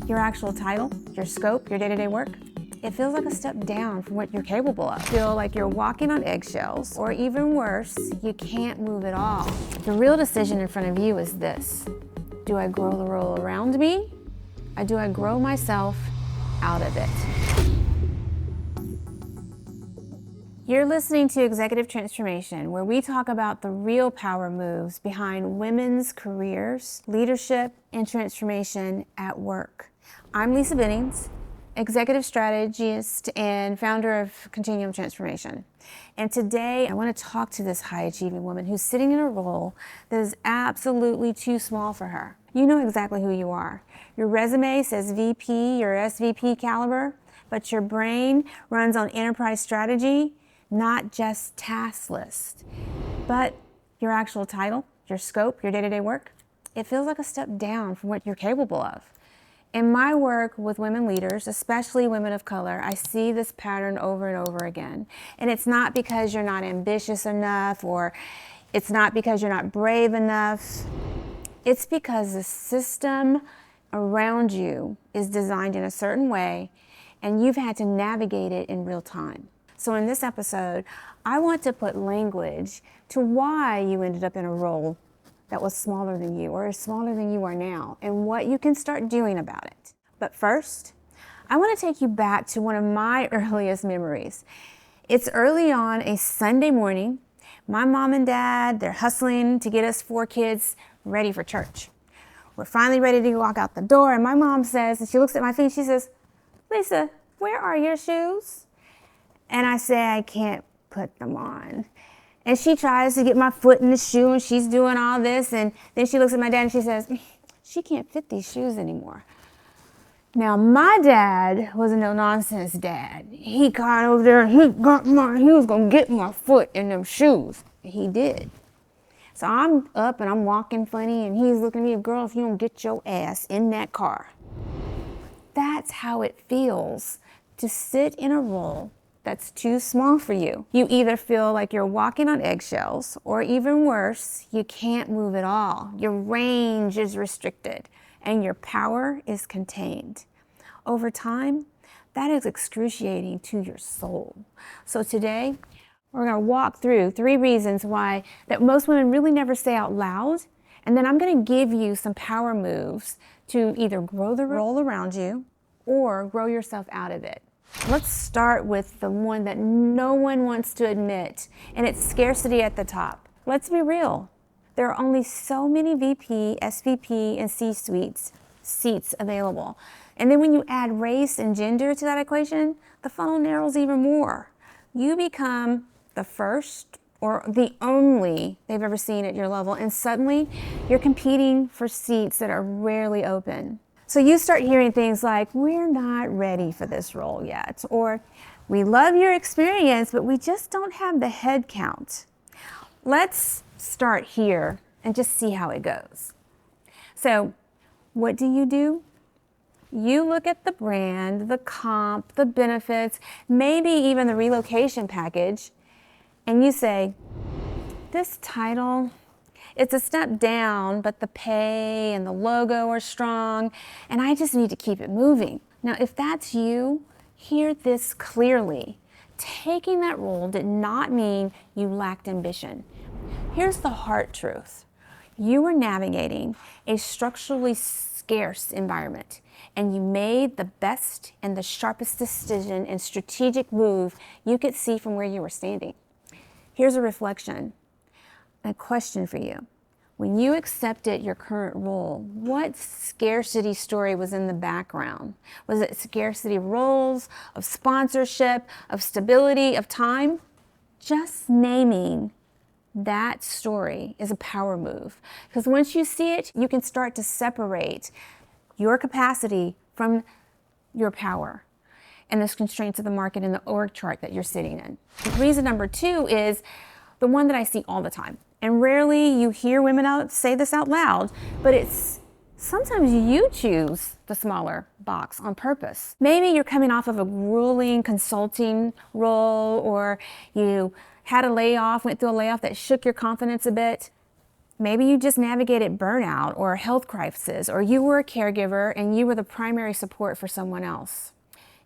your actual title, your scope, your day-to-day work, it feels like a step down from what you're capable of. Feel like you're walking on eggshells, or even worse, you can't move at all. The real decision in front of you is this: do I grow the role around me, or do I grow myself out of it? You're listening to Executive Transformation, where we talk about the real power moves behind women's careers, leadership, and transformation at work. I'm Lisa Bennings, executive strategist and founder of Continuum Transformation. And today I want to talk to this high-achieving woman who's sitting in a role that is absolutely too small for her. You know exactly who you are. Your resume says VP or SVP caliber, but your brain runs on enterprise strategy, not just task list. But your actual title, your scope, your day-to-day work, it feels like a step down from what you're capable of. In my work with women leaders, especially women of color, I see this pattern over and over again. And it's not because you're not ambitious enough, or it's not because you're not brave enough. It's because the system around you is designed in a certain way, and you've had to navigate it in real time. So in this episode, I want to put language to why you ended up in a role that was smaller than you, or is smaller than you are now, and what you can start doing about it. But first, I want to take you back to one of my earliest memories. It's early on a Sunday morning. My mom and dad, they're hustling to get us 4 kids ready for church. We're finally ready to walk out the door, and my mom says, and she looks at my feet, she says, "Lisa, where are your shoes?" And I say, "I can't put them on." And she tries to get my foot in the shoe, and she's doing all this, and then she looks at my dad and she says, "She can't fit these shoes anymore." Now, my dad was a no-nonsense dad. He got over there, he was gonna get my foot in them shoes. He did. So I'm up and I'm walking funny, and he's looking at me, "Girl, if you don't get your ass in that car." That's how it feels to sit in a role that's too small for you. You either feel like you're walking on eggshells, or even worse, you can't move at all. Your range is restricted, and your power is contained. Over time, that is excruciating to your soul. So today, we're gonna walk through 3 reasons why that most women really never say out loud, and then I'm gonna give you some power moves to either grow the role around you or grow yourself out of it. Let's start with the one that no one wants to admit, and it's scarcity at the top. Let's be real. There are only so many VP, SVP, and C-suites seats available. And then when you add race and gender to that equation, the funnel narrows even more. You become the first or the only they've ever seen at your level, and suddenly you're competing for seats that are rarely open. So you start hearing things like, "We're not ready for this role yet," or "We love your experience, but we just don't have the head count." Let's start here and just see how it goes. So what do? You look at the brand, the comp, the benefits, maybe even the relocation package, and you say, "This title, it's a step down, but the pay and the logo are strong, and I just need to keep it moving." Now, if that's you, hear this clearly. Taking that role did not mean you lacked ambition. Here's the hard truth. You were navigating a structurally scarce environment, and you made the best and the sharpest decision and strategic move you could see from where you were standing. Here's a reflection. A question for you. When you accepted your current role, what scarcity story was in the background? Was it scarcity of roles, of sponsorship, of stability, of time? Just naming that story is a power move. Because once you see it, you can start to separate your capacity from your power and the constraints of the market and the org chart that you're sitting in. Reason number 2 is the one that I see all the time. And rarely you hear women say this out loud, but it's sometimes you choose the smaller box on purpose. Maybe you're coming off of a grueling consulting role, or you had a layoff, went through a layoff that shook your confidence a bit. Maybe you just navigated burnout or a health crisis, or you were a caregiver and you were the primary support for someone else.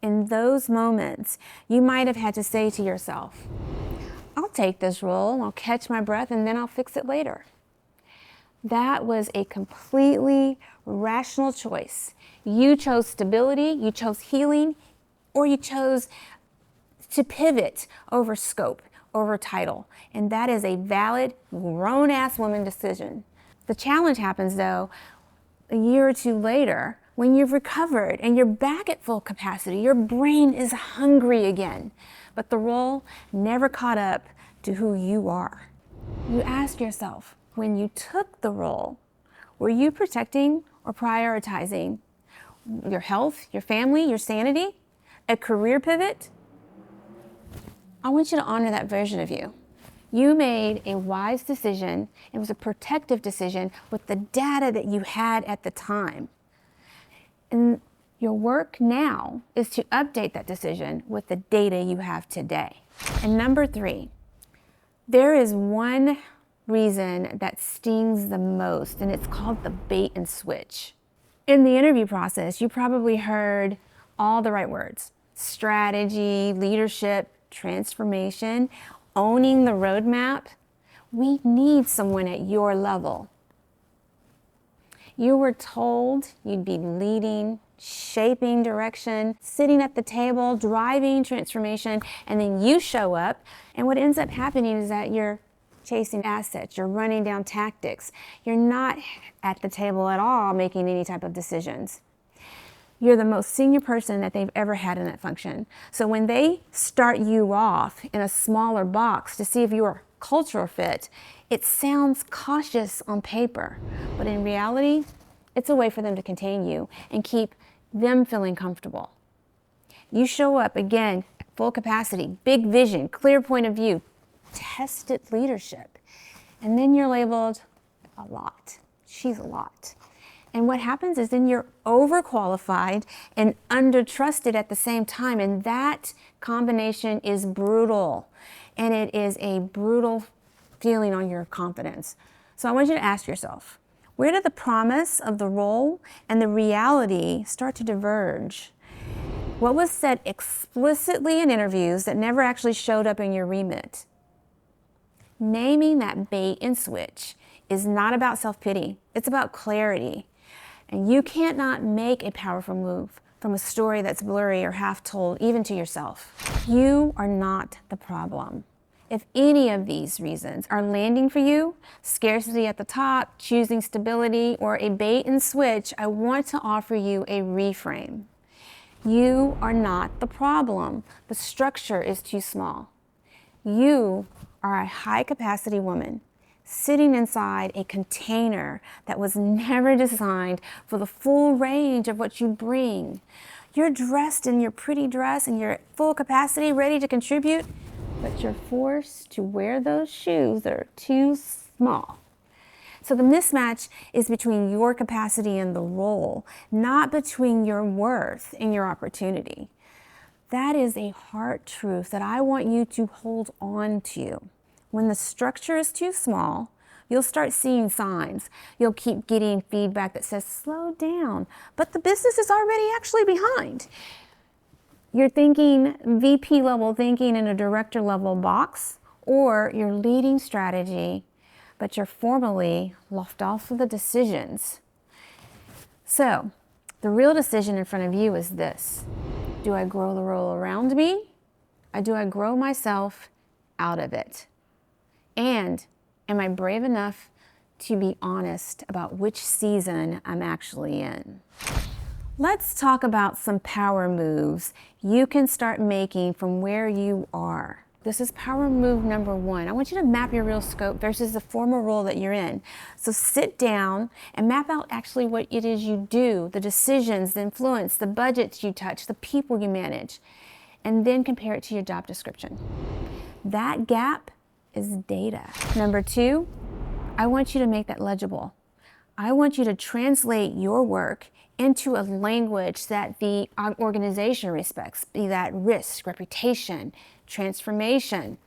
In those moments, you might have had to say to yourself, I'll take this role, I'll catch my breath, and then I'll fix it later. That was a completely rational choice. You chose stability, you chose healing, or you chose to pivot over scope, over title. And that is a valid, grown-ass woman decision. The challenge happens, though, a year or two later, when you've recovered and you're back at full capacity. Your brain is hungry again, but the role never caught up to who you are. You ask yourself, when you took the role, were you protecting or prioritizing your health, your family, your sanity, a career pivot? I want you to honor that version of you. You made a wise decision. It was a protective decision with the data that you had at the time. And your work now is to update that decision with the data you have today. And number 3, there is one reason that stings the most, and it's called the bait and switch. In the interview process, you probably heard all the right words: strategy, leadership, transformation, owning the roadmap. We need someone at your level. You were told you'd be leading, shaping direction, sitting at the table, driving transformation, and then you show up, and what ends up happening is that you're chasing assets, you're running down tactics, you're not at the table at all making any type of decisions. You're the most senior person that they've ever had in that function. So when they start you off in a smaller box to see if you are cultural fit, it sounds cautious on paper, but in reality, it's a way for them to contain you and keep them feeling comfortable. You show up again, full capacity, big vision, clear point of view, tested leadership, and then you're labeled a lot. She's a lot. And what happens is then you're overqualified and undertrusted at the same time, and that combination is brutal, and it is a brutal feeling on your confidence. So I want you to ask yourself, where did the promise of the role and the reality start to diverge? What was said explicitly in interviews that never actually showed up in your remit? Naming that bait and switch is not about self-pity, it's about clarity. And you can't not make a powerful move from a story that's blurry or half-told, even to yourself. You are not the problem. If any of these reasons are landing for you, scarcity at the top, choosing stability, or a bait and switch, I want to offer you a reframe. You are not the problem. The structure is too small. You are a high-capacity woman sitting inside a container that was never designed for the full range of what you bring. You're dressed in your pretty dress and you're at full capacity, ready to contribute, but you're forced to wear those shoes that are too small. So the mismatch is between your capacity and the role, not between your worth and your opportunity. That is a hard truth that I want you to hold on to. When the structure is too small, you'll start seeing signs. You'll keep getting feedback that says, slow down, but the business is already actually behind. You're thinking VP level thinking in a director level box, or you're leading strategy, but you're formally left off of the decisions. So the real decision in front of you is this: do I grow the role around me, or do I grow myself out of it? And am I brave enough to be honest about which season I'm actually in? Let's talk about some power moves you can start making from where you are. This is power move number 1. I want you to map your real scope versus the former role that you're in. So sit down and map out actually what it is you do, the decisions, the influence, the budgets you touch, the people you manage, and then compare it to your job description. That gap is data. Number 2, I want you to make that legible. I want you to translate your work into a language that the organization respects, be that risk, reputation, transformation.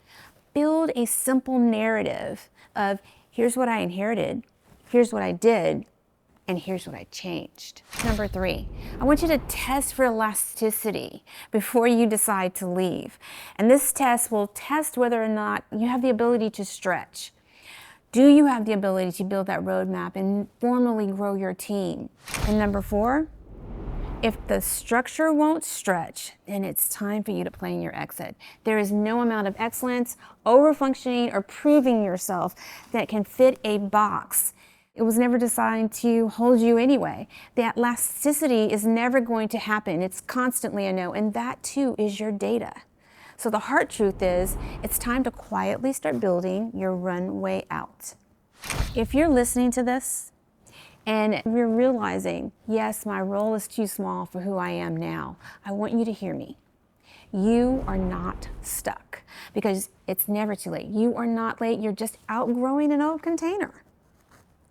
Build a simple narrative of, Here's what I inherited. Here's what I did. And here's what I changed. Number 3, I want you to test for elasticity before you decide to leave. And this test will test whether or not you have the ability to stretch. Do you have the ability to build that roadmap and formally grow your team? And number 4, if the structure won't stretch, then it's time for you to plan your exit. There is no amount of excellence, overfunctioning, or proving yourself that can fit a box. It was never designed to hold you anyway. The elasticity is never going to happen. It's constantly a no, and that too is your data. So the hard truth is, it's time to quietly start building your runway out. If you're listening to this and you're realizing, yes, my role is too small for who I am now, I want you to hear me. You are not stuck, because it's never too late. You are not late. You're just outgrowing an old container.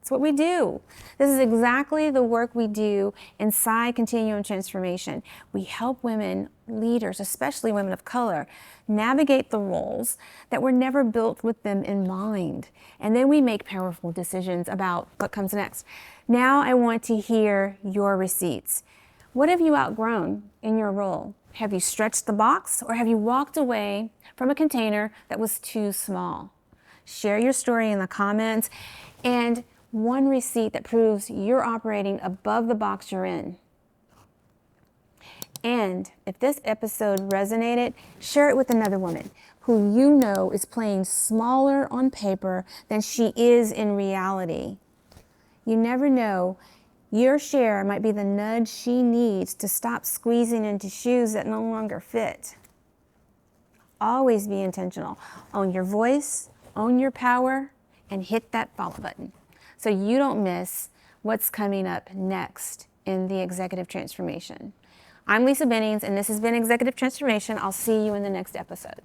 It's what we do. This is exactly the work we do inside Continuum Transformation. We help women leaders, especially women of color, navigate the roles that were never built with them in mind. And then we make powerful decisions about what comes next. Now I want to hear your receipts. What have you outgrown in your role? Have you stretched the box, or have you walked away from a container that was too small? Share your story in the comments, and one receipt that proves you're operating above the box you're in. And if this episode resonated, share it with another woman who you know is playing smaller on paper than she is in reality. You never know, your share might be the nudge she needs to stop squeezing into shoes that no longer fit. Always be intentional. Own your voice, own your power, and hit that follow button so you don't miss what's coming up next in the Executive Transformation. I'm Lisa Bennings, and this has been Executive Transformation. I'll see you in the next episode.